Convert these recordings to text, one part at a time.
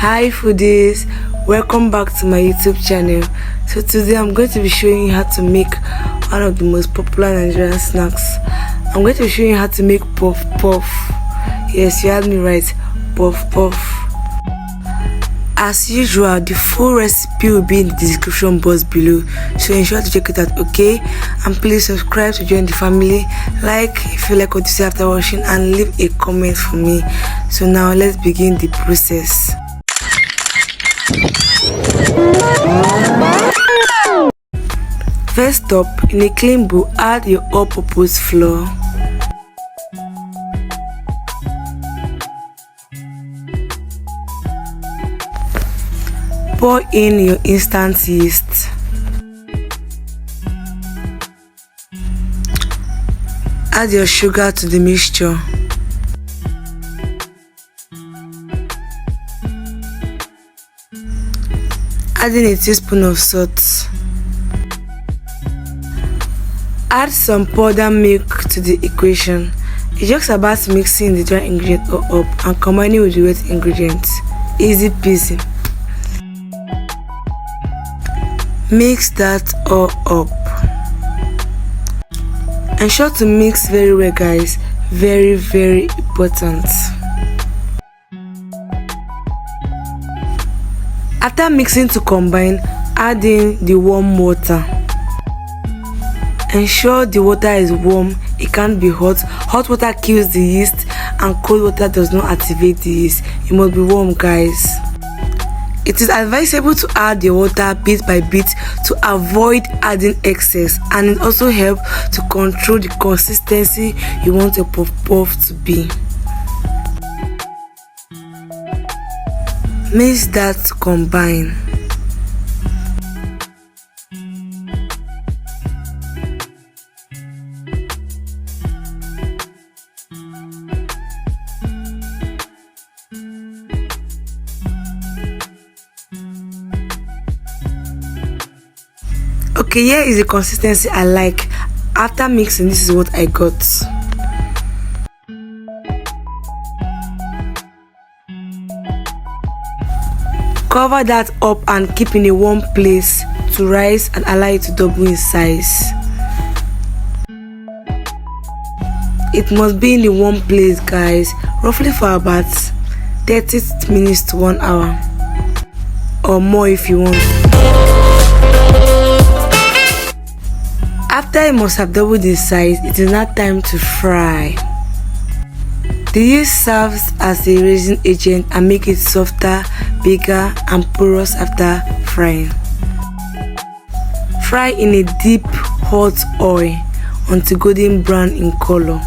Hi foodies, welcome back to my YouTube channel. So today I'm going to be showing you how to make one of the most popular Nigerian snacks. I'm going to be showing you how to make puff puff. Yes, you heard me right, puff puff. As usual, the full recipe will be in the description box below, so ensure to check it out, okay? And please subscribe to join the family, like if you like what you see after watching, and leave a comment for me. So now let's begin the process. First up, in a clean bowl, add your all-purpose flour. Pour in your instant yeast. Add your sugar to the mixture. Adding a teaspoon of salt. Add some powdered milk to the equation. It's just about mixing the dry ingredient up and combining with the wet ingredients. Easy peasy. Mix that all up. Ensure to mix very well, guys. Very important. After mixing to combine, add in the warm water. Ensure the water is warm. It can't be hot. Hot water kills the yeast and cold water does not activate the yeast. It must be warm, guys. It is advisable to add your water bit by bit to avoid adding excess, and it also helps to control the consistency you want your puff puff to be. Mix that to combine. Okay, here is the consistency I like. After mixing, this is what I got. Cover that up and keep in a warm place to rise and allow it to double in size. It must be in a warm place, guys, roughly for about 30 minutes to 1 hour or more if you want. After it must have doubled in size, it is now time to fry. The yeast serves as a raising agent and make it softer, bigger and porous after frying. Fry in a deep hot oil until golden brown in color.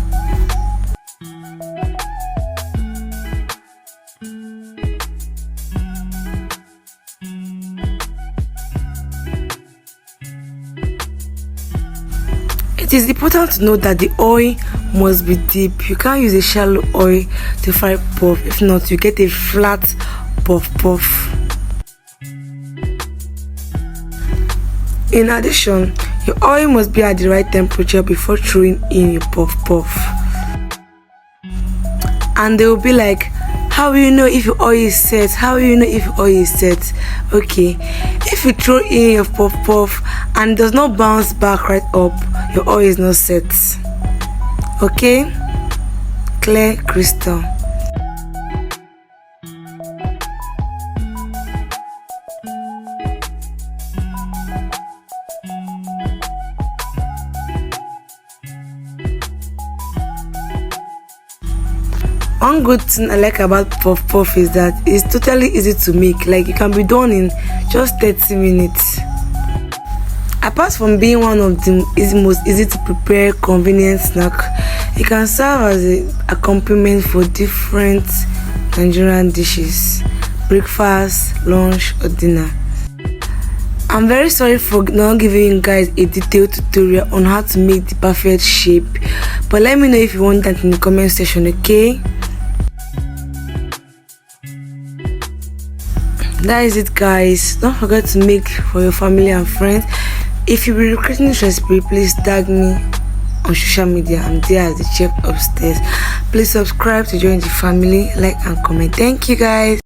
It is important to note that the oil must be deep. You can't use a shallow oil to fry puff, if not you get a flat puff puff. In addition, your oil must be at the right temperature before throwing in your puff puff. And they will be like, how will you know if your oil is set? How will you know if your oil is set? Okay, if you throw in your puff puff and it does not bounce back right up, your oil is not set. Okay, clear crystal. One good thing I like about puff puff is that it's totally easy to make. Like, it can be done in just 30 minutes. Apart from being one of the most easy to prepare, convenient snack, it can serve as an accompaniment for different Nigerian dishes, breakfast, lunch or dinner. I'm very sorry for not giving you guys a detailed tutorial on how to make the perfect shape, but let me know if you want that in the comment section, okay? That is it, guys. Don't forget to make for your family and friends. If you'll be requesting this recipe, please tag me on social media. I'm there as the chef upstairs. Please subscribe to join the family, like and comment. Thank you, guys.